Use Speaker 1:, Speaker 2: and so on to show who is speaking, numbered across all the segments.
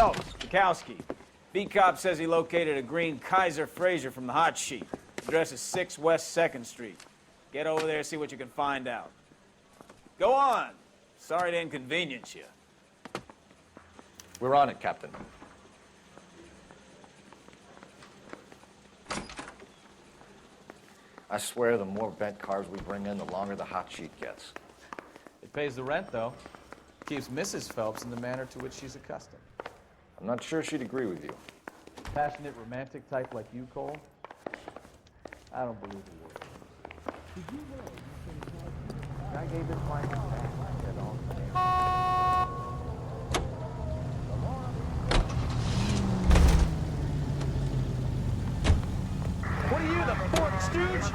Speaker 1: Phelps, Bukowski. B-Cop says he located a green Kaiser Fraser from the hot sheet. Address is 6 West 2nd Street. Get over there, see what you can find out. Go on. Sorry to inconvenience you.
Speaker 2: We're on it, Captain. I swear the more bent cars we bring in, the longer the hot sheet gets.
Speaker 3: It pays the rent, though. Keeps Mrs. Phelps in the manner to which she's accustomed.
Speaker 2: I'm not sure she'd agree with you.
Speaker 3: Passionate, romantic type like you, Cole? I don't believe a word. Did you know I gave this client back at all?
Speaker 1: What are you, the fourth stooge?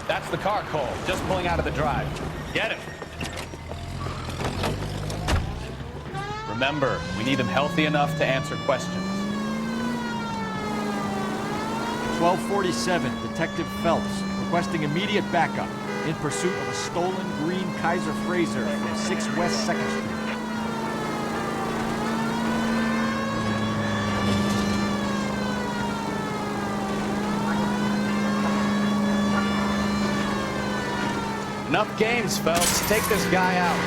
Speaker 3: That's the car, Cole. Just pulling out of the drive. Get him. Remember, we need him healthy enough to answer questions.
Speaker 4: 1247, Detective Phelps, requesting immediate backup in pursuit of a stolen green Kaiser Fraser from 6 West 2nd Street.
Speaker 3: Enough games, Phelps. Take this guy out.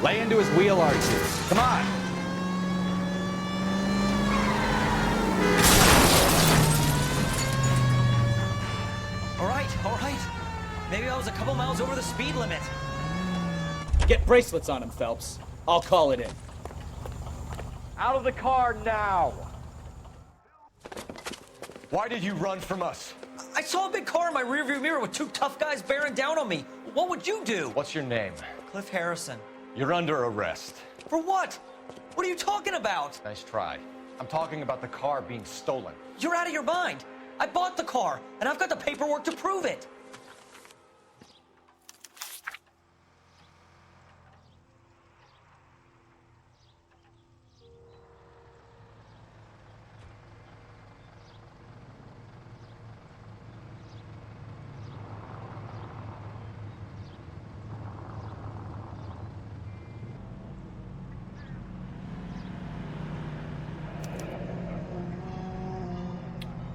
Speaker 3: Lay into his wheel arches. Come on.
Speaker 5: All right. Maybe I was a couple miles over the speed limit.
Speaker 3: Get bracelets on him, Phelps. I'll call it in.
Speaker 2: Out of the car now!
Speaker 6: Why did you run from us?
Speaker 5: I saw a big car in my rearview mirror with 2 tough guys bearing down on me. What would you do?
Speaker 6: What's your name?
Speaker 5: Cliff Harrison.
Speaker 6: You're under arrest.
Speaker 5: For what? What are you talking about?
Speaker 6: Nice try. I'm talking about the car being stolen.
Speaker 5: You're out of your mind. I bought the car, and I've got the paperwork to prove it.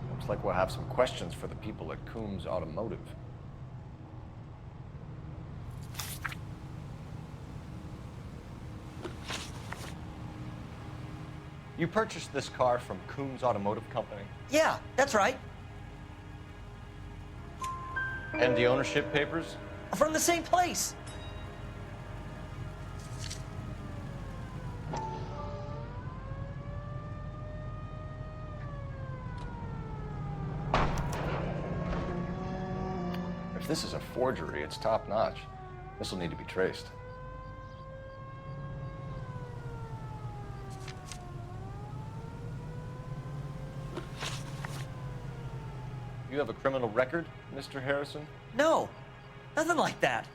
Speaker 2: Looks like we'll have some questions for the people at Coombs Automotive. You purchased this car from Coombs Automotive Company?
Speaker 5: Yeah, that's right.
Speaker 2: And the ownership papers?
Speaker 5: From the same place.
Speaker 2: If this is a forgery, it's top-notch. This will need to be traced. You have a criminal record, Mr. Harrison?
Speaker 5: No, nothing like that.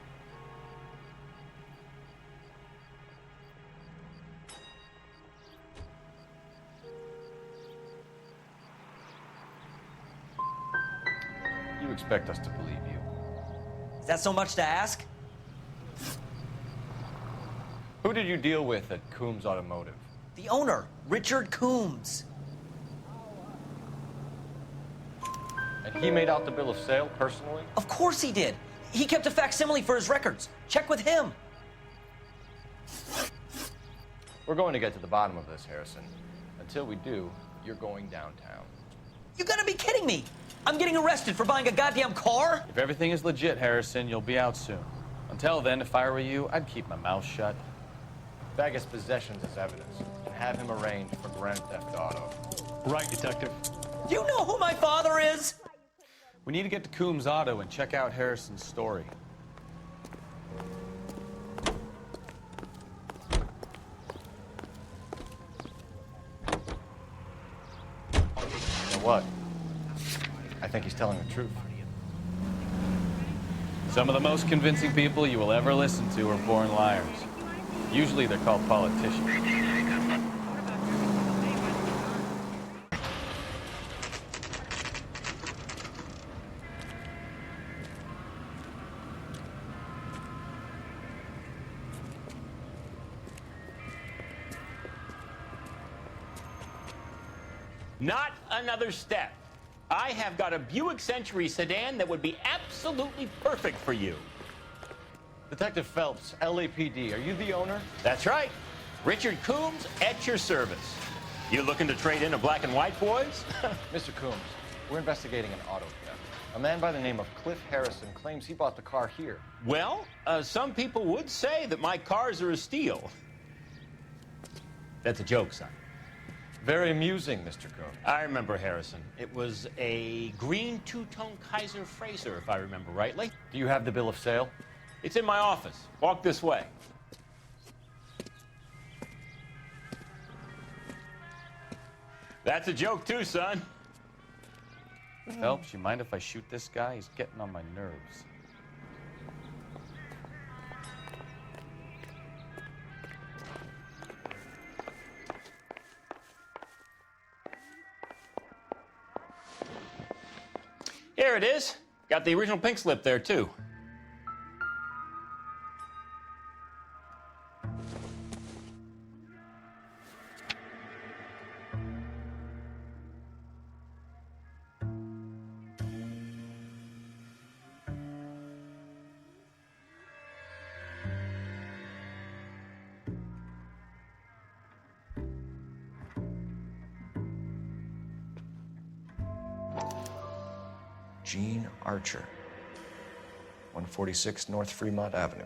Speaker 2: You expect us to believe you.
Speaker 5: Is that so much to ask?
Speaker 2: Who did you deal with at Coombs Automotive?
Speaker 5: The owner, Richard Coombs.
Speaker 2: And he made out the bill of sale personally?
Speaker 5: Of course he did. He kept a facsimile for his records. Check with him.
Speaker 2: We're going to get to the bottom of this, Harrison. Until we do, you're going downtown.
Speaker 5: You gotta be kidding me. I'm getting arrested for buying a goddamn car?
Speaker 3: If everything is legit, Harrison, you'll be out soon. Until then, if I were you, I'd keep my mouth shut.
Speaker 2: Bag his possessions as evidence and have him arraigned for grand theft auto.
Speaker 6: Right, Detective.
Speaker 5: Do you know who my father is?
Speaker 3: We need to get to Coombs Auto and check out Harrison's story.
Speaker 2: What? I think he's telling the truth.
Speaker 7: Some of the most convincing people you will ever listen to are born liars. Usually they're called politicians.
Speaker 8: Not another step. I have got a Buick Century sedan that would be absolutely perfect for you.
Speaker 2: Detective Phelps, LAPD, are you the owner?
Speaker 8: That's right. Richard Coombs at your service. You looking to trade in a black and white, boys?
Speaker 2: Mr. Coombs, we're investigating an auto theft. A man by the name of Cliff Harrison claims he bought the car here.
Speaker 8: Well, some people would say that my cars are a steal. That's a joke, son.
Speaker 2: Very amusing, Mr. Coombs.
Speaker 8: I remember Harrison. It was a green two-tone Kaiser Frazer, if I remember rightly.
Speaker 2: Do you have the bill of sale?
Speaker 8: It's in my office. Walk this way. That's a joke too, son.
Speaker 7: Phelps, you mind if I shoot this guy? He's getting on my nerves.
Speaker 8: Here it is. Got the original pink slip there, too.
Speaker 2: Gene Archer, 146 North Fremont Avenue.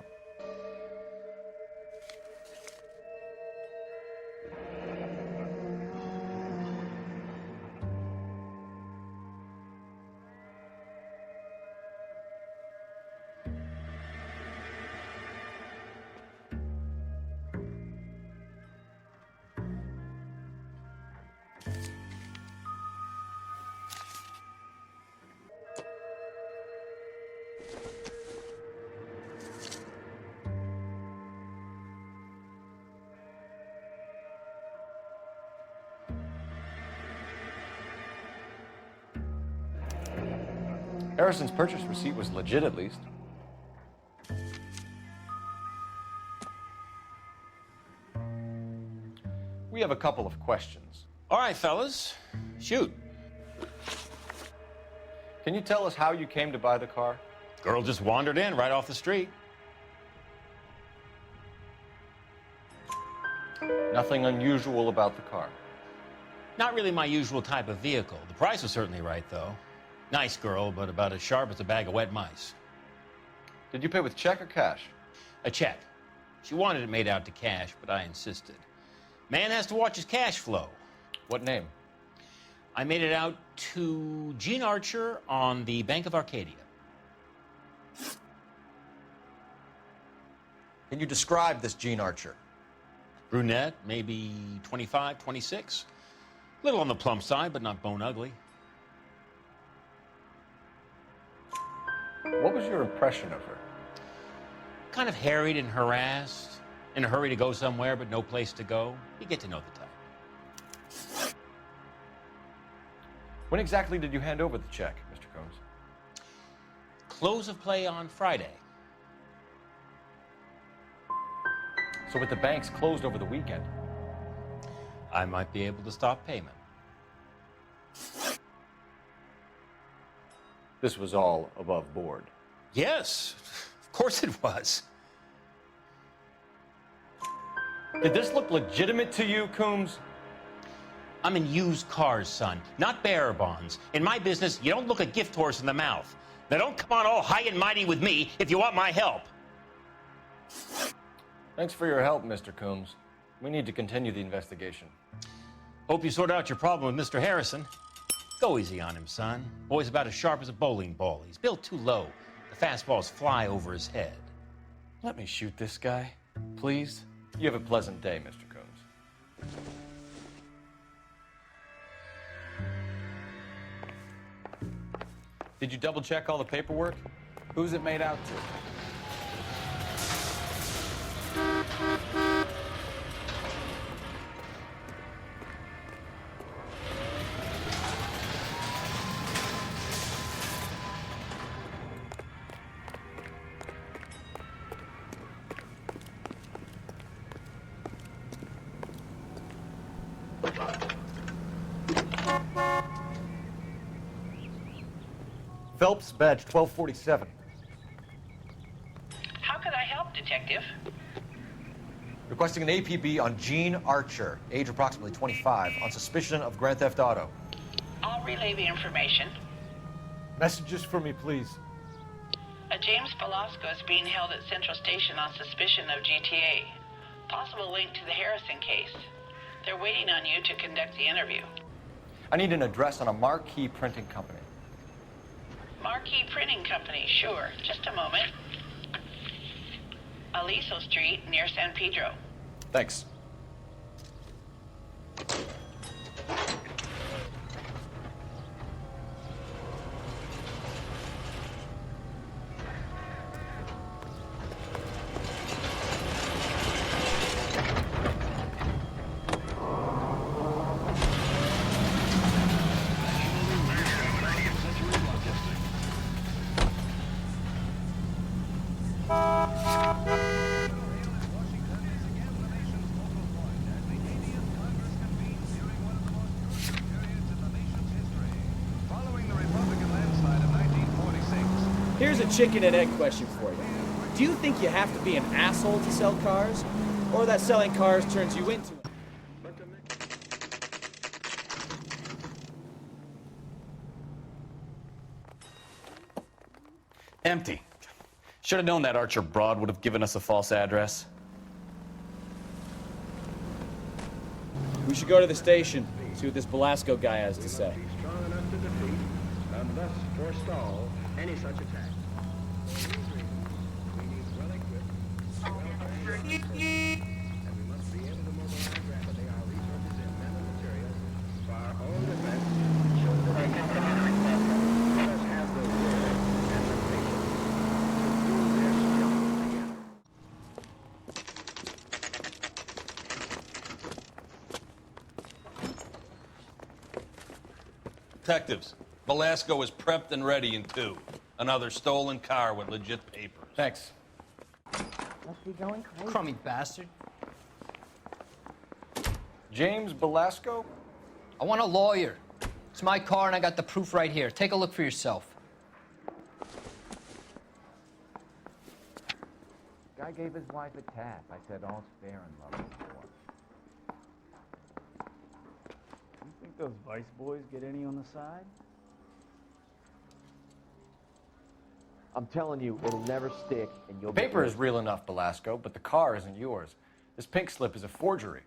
Speaker 2: Harrison's purchase receipt was legit, at least. We have a couple of questions.
Speaker 8: All right, fellas. Shoot.
Speaker 2: Can you tell us how you came to buy the car?
Speaker 8: Girl just wandered in right off the street.
Speaker 2: Nothing unusual about the car.
Speaker 8: Not really my usual type of vehicle. The price was certainly right, though. Nice girl, but about as sharp as a bag of wet mice.
Speaker 2: Did you pay with check or cash?
Speaker 8: A check. She wanted it made out to cash, but I insisted. Man has to watch his cash flow.
Speaker 2: What name?
Speaker 8: I made it out to Gene Archer on the Bank of Arcadia.
Speaker 2: Can you describe this Gene Archer?
Speaker 8: Brunette, maybe 25, 26. Little on the plump side, but not bone ugly.
Speaker 2: What was your impression of her?
Speaker 8: Kind of harried and harassed, in a hurry to go somewhere, but no place to go. You get to know the type.
Speaker 2: When exactly did you hand over the check, Mr. Combs?
Speaker 8: Close of play on Friday.
Speaker 2: So with the banks closed over the weekend,
Speaker 8: I might be able to stop payment.
Speaker 2: this was all above board.
Speaker 8: Yes, of course it was.
Speaker 2: Did this look legitimate to you, Coombs?
Speaker 8: I'm in used cars, son, not bearer bonds. In my business, you don't look a gift horse in the mouth. Now don't come on all high and mighty with me if you want my help.
Speaker 2: Thanks for your help, Mr. Coombs. We need to continue the investigation.
Speaker 8: Hope you sort out your problem with Mr. Harrison. Go easy on him, son. Boy's about as sharp as a bowling ball. He's built too low. The fastballs fly over his head.
Speaker 7: Let me shoot this guy, please.
Speaker 2: You have a pleasant day, Mr. Coombs.
Speaker 7: Did you double check all the paperwork?
Speaker 3: Who's it made out to?
Speaker 2: Phelps, badge 1247.
Speaker 9: How could I help, Detective?
Speaker 2: Requesting an APB on Gene Archer, age approximately 25, on suspicion of grand theft auto.
Speaker 9: I'll relay the information.
Speaker 2: Messages for me, please.
Speaker 9: A James Velasco is being held at Central Station on suspicion of GTA. Possible link to the Harrison case. They're waiting on you to conduct the interview.
Speaker 2: I need an address on a marquee printing company.
Speaker 9: Marquee Printing Company, sure. Just a moment. Aliso Street, near San Pedro.
Speaker 2: Thanks.
Speaker 10: Here's a chicken and egg question for you. Do you think you have to be an asshole to sell cars? Or that selling cars turns you into it?
Speaker 7: Empty. Should have known that Archer broad would have given us a false address.
Speaker 10: We should go to the station, see what this Velasco guy has to say.
Speaker 11: Strong enough to defeat and thus forestall any such attack. We need well-equipped, well-trained officers, and we must be able to mobilize rapidly our resources in men and materials for our own defense. Let us have the will and the patience to do this job together.
Speaker 12: Detectives, Velasco is prepped and ready in 2. Another stolen car with legit papers.
Speaker 2: Thanks.
Speaker 3: Must be going crazy.
Speaker 5: Crummy bastard.
Speaker 2: James Velasco?
Speaker 5: I want a lawyer. It's my car and I got the proof right here. Take a look for yourself.
Speaker 3: Guy gave his wife a tap. I said, all's fair in love and war.
Speaker 10: You think those Vice boys get any on the side?
Speaker 3: I'm telling you, it'll never stick, and you'll
Speaker 2: The paper
Speaker 3: get
Speaker 2: is real enough, Velasco, but the car isn't yours. This pink slip is a forgery.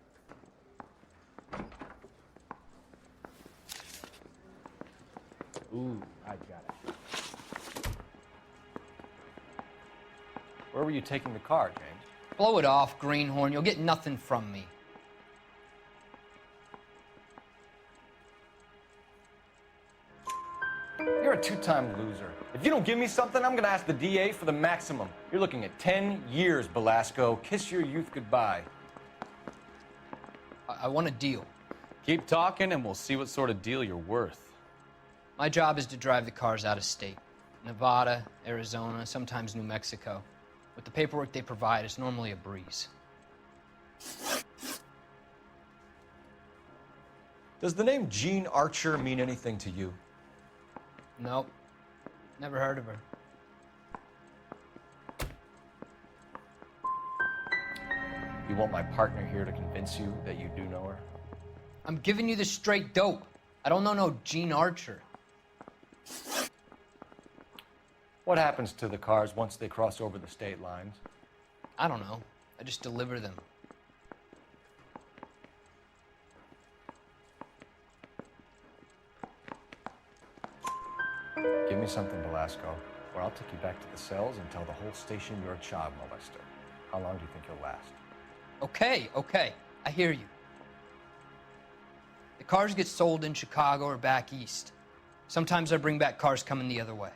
Speaker 3: Ooh, I got it.
Speaker 2: Where were you taking the car, James?
Speaker 5: Blow it off, greenhorn. You'll get nothing from me.
Speaker 2: You're a two-time loser. If you don't give me something, I'm gonna ask the DA for the maximum. You're looking at 10 years, Velasco. Kiss your youth goodbye.
Speaker 5: I want a deal.
Speaker 7: Keep talking and we'll see what sort of deal you're worth.
Speaker 5: My job is to drive the cars out of state. Nevada, Arizona, sometimes New Mexico. With the paperwork they provide, it's normally a breeze.
Speaker 2: Does the name Gene Archer mean anything to you?
Speaker 5: Nope. Never heard of her.
Speaker 2: You want my partner here to convince you that you do know her?
Speaker 5: I'm giving you the straight dope. I don't know no Gene Archer.
Speaker 2: What happens to the cars once they cross over the state lines?
Speaker 5: I don't know. I just deliver them.
Speaker 2: Give me something, Velasco, or I'll take you back to the cells and tell the whole station you're a child molester. How long do you think you'll last?
Speaker 5: Okay. I hear you. The cars get sold in Chicago or back east. Sometimes I bring back cars coming the other way.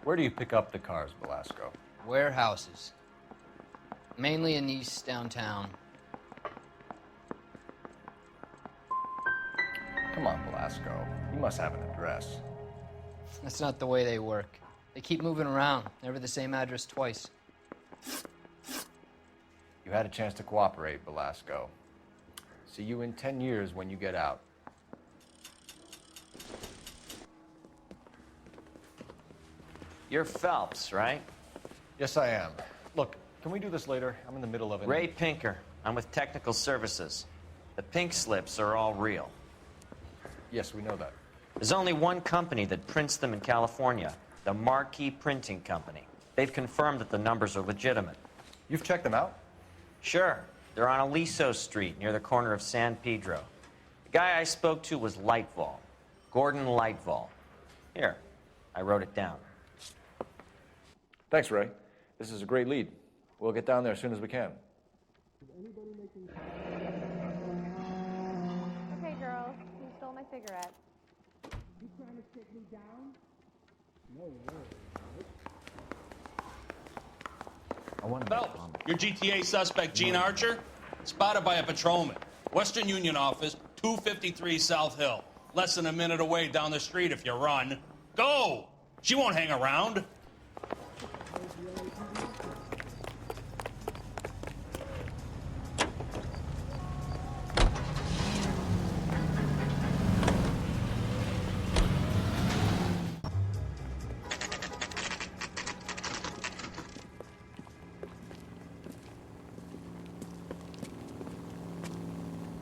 Speaker 2: Where do you pick up the cars, Belasco?
Speaker 5: Warehouses. Mainly in East downtown.
Speaker 2: Come on, Belasco. You must have an address.
Speaker 5: That's not the way they work. They keep moving around, never the same address twice.
Speaker 2: You had a chance to cooperate, Belasco. See you in 10 years when you get out.
Speaker 13: You're Phelps, right?
Speaker 2: Yes, I am. Look, can we do this later? I'm in the middle of it.
Speaker 13: Ray Pinker. I'm with Technical Services. The pink slips are all real.
Speaker 2: Yes, we know that.
Speaker 13: There's only one company that prints them in California, the Marquee Printing Company. They've confirmed that the numbers are legitimate.
Speaker 2: You've checked them out?
Speaker 13: Sure. They're on Aliso Street, near the corner of San Pedro. The guy I spoke to was Lightval. Gordon Lightval. Here, I wrote it down.
Speaker 2: Thanks, Ray. This is a great lead. We'll get down there as soon as we can.
Speaker 14: Okay, girls, you stole my cigarette. You trying to take me down? No way.
Speaker 12: Phelps, your GTA suspect, Gene Archer, spotted by a patrolman. Western Union office, 253 South Hill. Less than a minute away down the street if you run. Go! She won't hang around.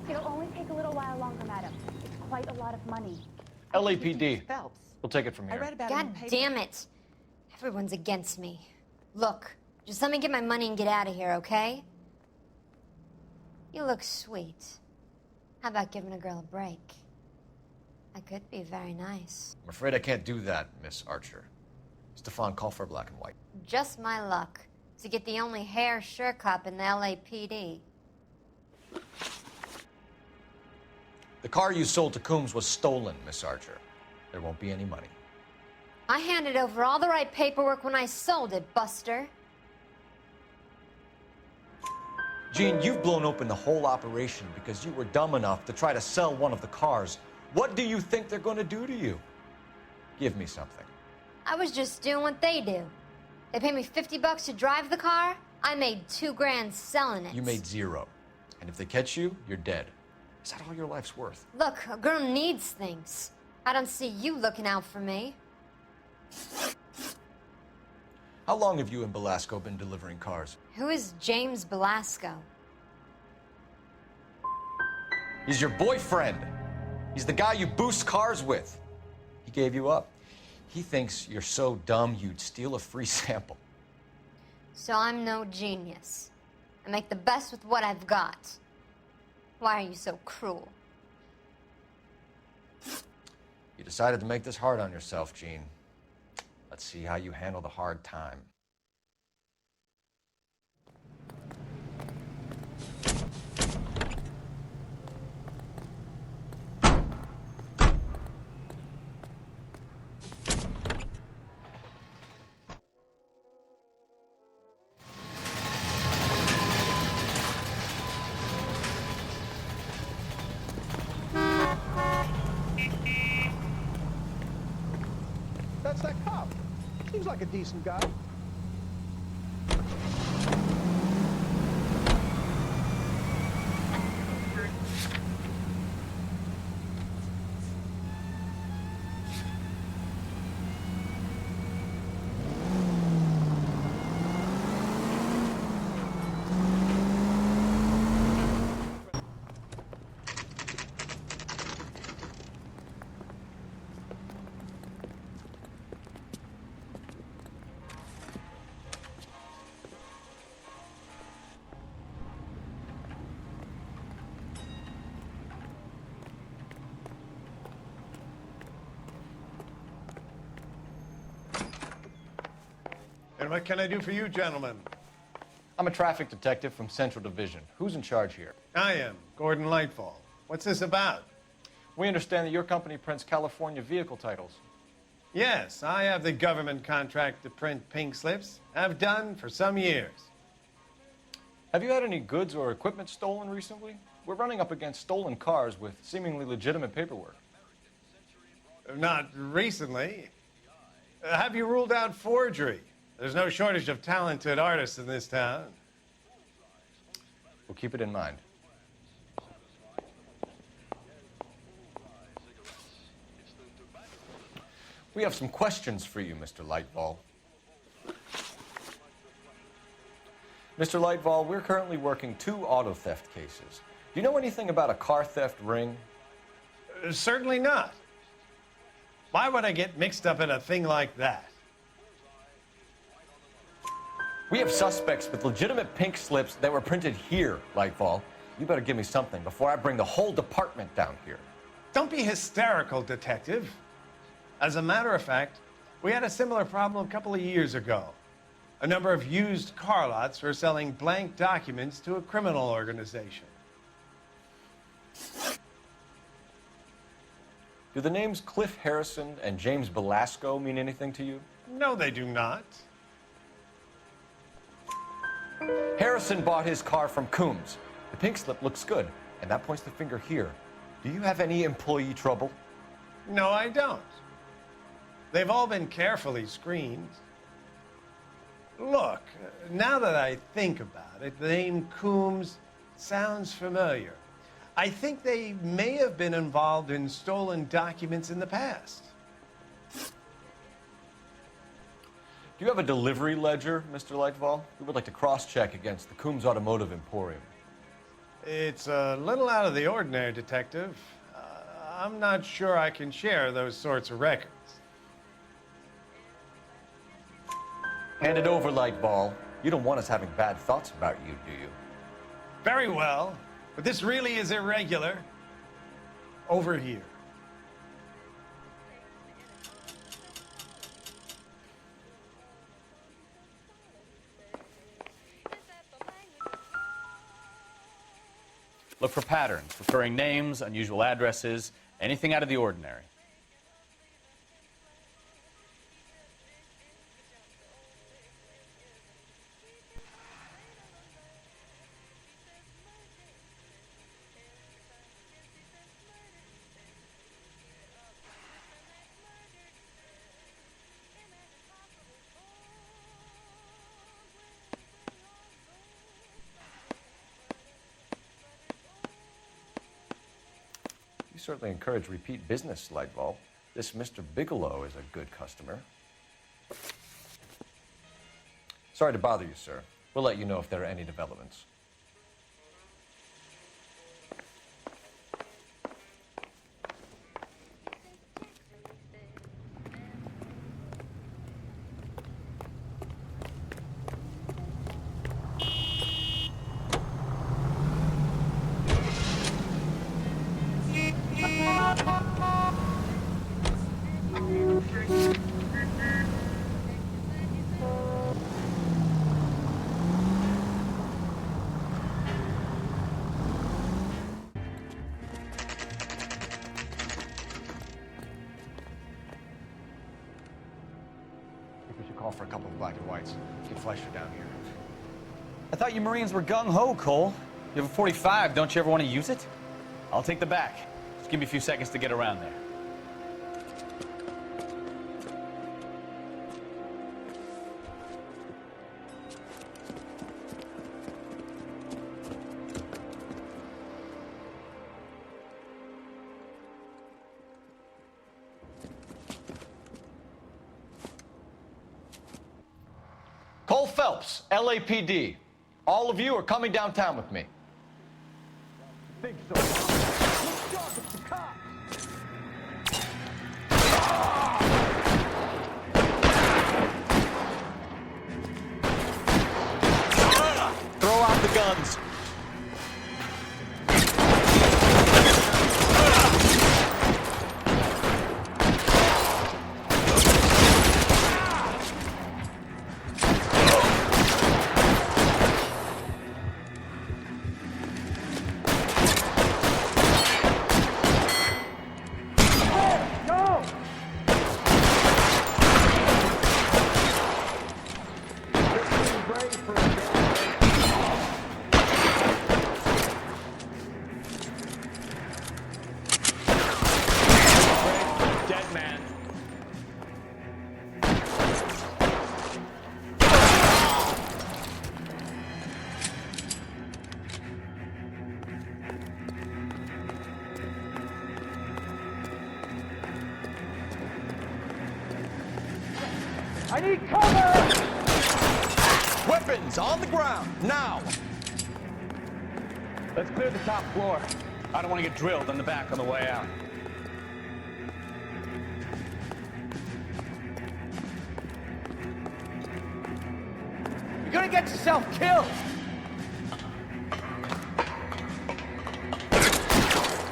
Speaker 14: It'll only take a little while longer, madam. It's quite a lot of money.
Speaker 2: LAPD. We'll take it from here.
Speaker 15: God damn it. Everyone's against me. Look, just let me get my money and get out of here, okay? You look sweet. How about giving a girl a break? I could be very nice.
Speaker 2: I'm afraid I can't do that, Miss Archer. Stefan, call for black and white.
Speaker 15: Just my luck to get the only hair sure cop in the LAPD.
Speaker 2: The car you sold to Coombs was stolen, Miss Archer. There won't be any money.
Speaker 15: I handed over all the right paperwork when I sold it, Buster.
Speaker 2: Gene, you've blown open the whole operation because you were dumb enough to try to sell one of the cars. What do you think they're going to do to you? Give me something.
Speaker 15: I was just doing what they do. They paid me $50 to drive the car. I made $2 grand selling it.
Speaker 2: You made $0. And if they catch you, you're dead. Is that all your life's worth?
Speaker 15: Look, a girl needs things. I don't see you looking out for me.
Speaker 2: How long have you and Belasco been delivering cars?
Speaker 15: Who is James Belasco?
Speaker 2: He's your boyfriend. He's the guy you boost cars with. He gave you up. He thinks you're so dumb you'd steal a free sample.
Speaker 15: So I'm no genius. I make the best with what I've got. Why are you so cruel?
Speaker 2: You decided to make this hard on yourself, Gene. Let's see how you handle the hard time.
Speaker 11: That's that cop. Seems like a decent guy.
Speaker 16: And what can I do for you, gentlemen?
Speaker 2: I'm a traffic detective from Central Division. Who's in charge here?
Speaker 16: I am, Gordon Lightfall. What's this about?
Speaker 2: We understand that your company prints California vehicle titles.
Speaker 16: Yes, I have the government contract to print pink slips. Have done for some years.
Speaker 2: Have you had any goods or equipment stolen recently? We're running up against stolen cars with seemingly legitimate paperwork.
Speaker 16: Not recently. Have you ruled out forgery? There's no shortage of talented artists in this town.
Speaker 2: We'll keep it in mind. We have some questions for you, Mr. Lightball. Mr. Lightball, we're currently working 2 auto theft cases. Do you know anything about a car theft ring?
Speaker 16: Certainly not. Why would I get mixed up in a thing like that?
Speaker 2: We have suspects with legitimate pink slips that were printed here, Lightball. You better give me something before I bring the whole department down here.
Speaker 16: Don't be hysterical, Detective. As a matter of fact, we had a similar problem a couple of years ago. A number of used car lots were selling blank documents to a criminal organization.
Speaker 2: Do the names Cliff Harrison and James Belasco mean anything to you?
Speaker 16: No, they do not.
Speaker 2: Harrison bought his car from Coombs. The pink slip looks good, and that points the finger here. Do you have any employee trouble?
Speaker 16: No, I don't. They've all been carefully screened. Look, now that I think about it, the name Coombs sounds familiar. I think they may have been involved in stolen documents in the past.
Speaker 2: Do you have a delivery ledger, Mr. Lightball? We would like to cross-check against the Coombs Automotive Emporium.
Speaker 16: It's a little out of the ordinary, Detective. I'm not sure I can share those sorts of records.
Speaker 2: Hand it over, Lightball. You don't want us having bad thoughts about you, do you?
Speaker 16: Very well, but this really is irregular. Over here.
Speaker 7: Look for patterns, recurring names, unusual addresses, anything out of the ordinary.
Speaker 2: You certainly encourage repeat business, Lightball. This Mr. Bigelow is a good customer. Sorry to bother you, sir. We'll let you know if there are any developments.
Speaker 4: Call for a couple of black and whites. Get Fleischer down here.
Speaker 7: I thought you Marines were gung-ho, Cole. You have a 45, don't you ever want to use it? I'll take the back. Just give me a few seconds to get around there.
Speaker 2: Cole Phelps, LAPD. All of you are coming downtown with me.
Speaker 3: Think so. Look sharp, it's the cops.
Speaker 2: Throw out the guns.
Speaker 7: I need cover! Weapons on the ground, now! Let's clear the top floor. I don't want to get drilled in the back on the way out. You're gonna get yourself killed!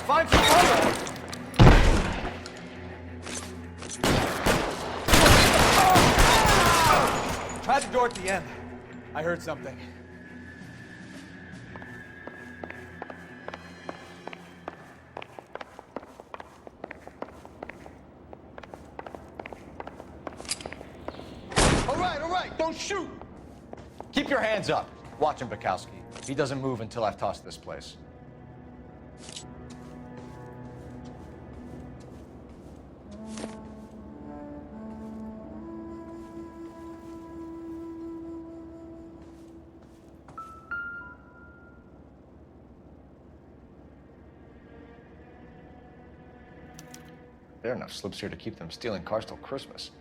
Speaker 7: Find some cover! Try the door at the end. I heard something.
Speaker 2: All right, don't shoot! Keep your hands up. Watch him, Bukowski. He doesn't move until I've tossed this place. There are enough slips here to keep them stealing cars till Christmas.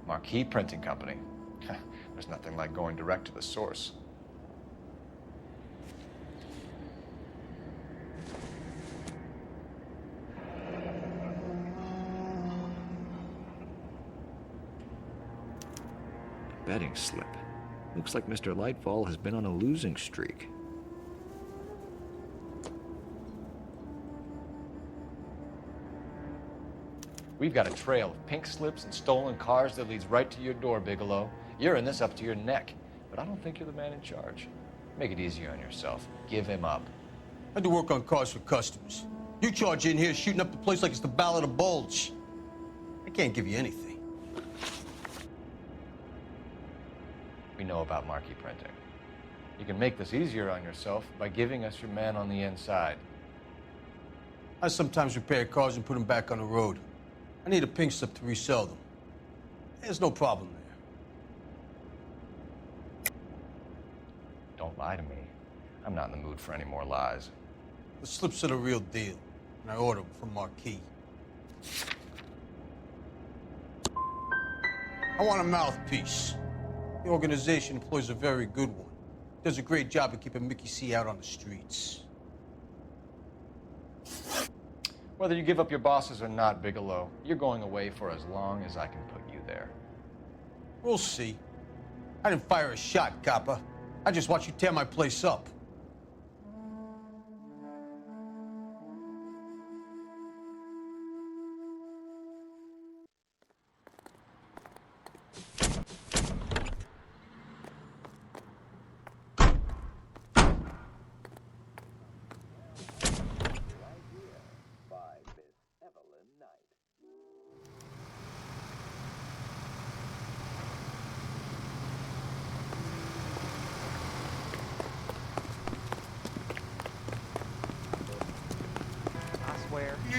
Speaker 2: Marquee Printing Company. There's nothing like going direct to the source. Betting slip. Looks like Mr. Lightfall has been on a losing streak. We've got a trail of pink slips and stolen cars that leads right to your door, Bigelow. You're in this up to your neck, but I don't think you're the man in charge. Make it easier on yourself. Give him up.
Speaker 17: I do work on cars for customers. You charge in here shooting up the place like it's the Ballad of Bulge. I can't give you anything.
Speaker 2: We know about marquee printing. You can make this easier on yourself by giving us your man on the inside.
Speaker 17: I sometimes repair cars and put them back on the road. I need a pink slip to resell them. There's no problem there.
Speaker 2: Don't lie to me. I'm not in the mood for any more lies.
Speaker 17: The slips are the real deal, and I ordered them from Marquee. I want a mouthpiece. The organization employs a very good one. Does a great job of keeping Mickey C. out on the streets.
Speaker 2: Whether you give up your bosses or not, Bigelow, you're going away for as long as I can put you there.
Speaker 17: We'll see. I didn't fire a shot, copper. I just watched you tear my place up.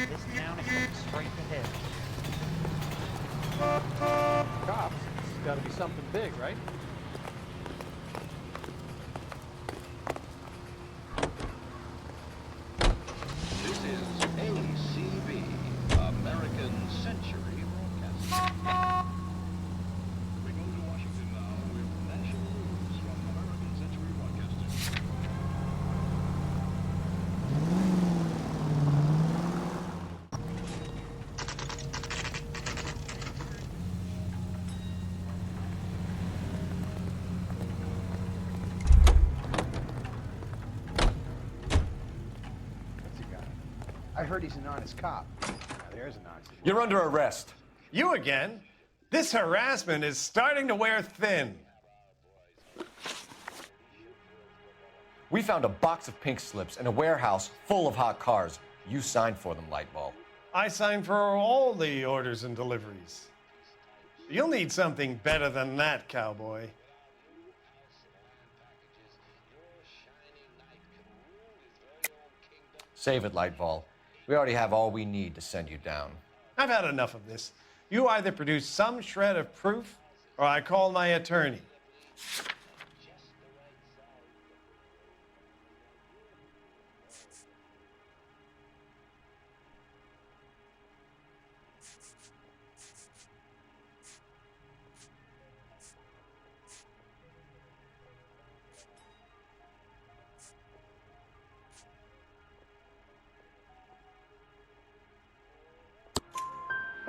Speaker 18: This town is going straight ahead.
Speaker 3: Cops. It's got to be something big, right?
Speaker 11: This is ACB, American Century Broadcasting. We go to Washington now with national news from American Century Broadcasting.
Speaker 3: I heard he's an honest cop. Now, there's an honest.
Speaker 2: You're under arrest.
Speaker 16: You again? This harassment is starting to wear thin.
Speaker 2: We found a box of pink slips in a warehouse full of hot cars. You signed for them, Lightball.
Speaker 16: I sign for all the orders and deliveries. You'll need something better than that, cowboy.
Speaker 2: Save it, Lightball. We already have all we need to send you down.
Speaker 16: I've had enough of this. You either produce some shred of proof, or I call my attorney.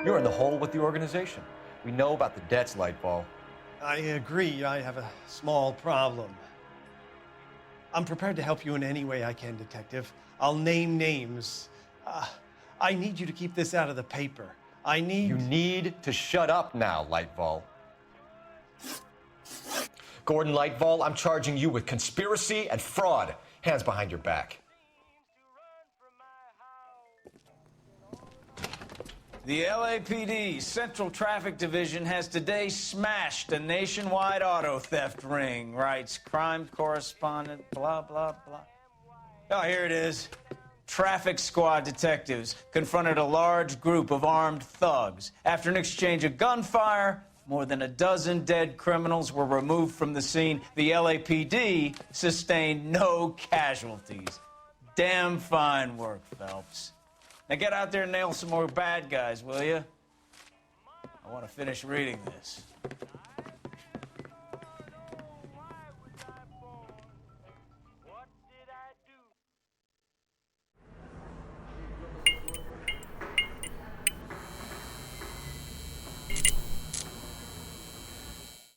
Speaker 2: You're in the hole with the organization. We know about the debts, Lightball.
Speaker 16: I agree, I have a small problem. I'm prepared to help you in any way I can, Detective. I'll name names. I need you to keep this out of the paper.
Speaker 2: You need to shut up now, Lightball. Gordon Lightball, I'm charging you with conspiracy and fraud. Hands behind your back.
Speaker 1: The LAPD Central Traffic Division has today smashed a nationwide auto theft ring, writes crime correspondent, blah, blah, blah. Oh, here it is. Traffic squad detectives confronted a large group of armed thugs. After an exchange of gunfire, more than a dozen dead criminals were removed from the scene. The LAPD sustained no casualties. Damn fine work, Phelps. Now get out there and nail some more bad guys, will you? I want to finish reading this.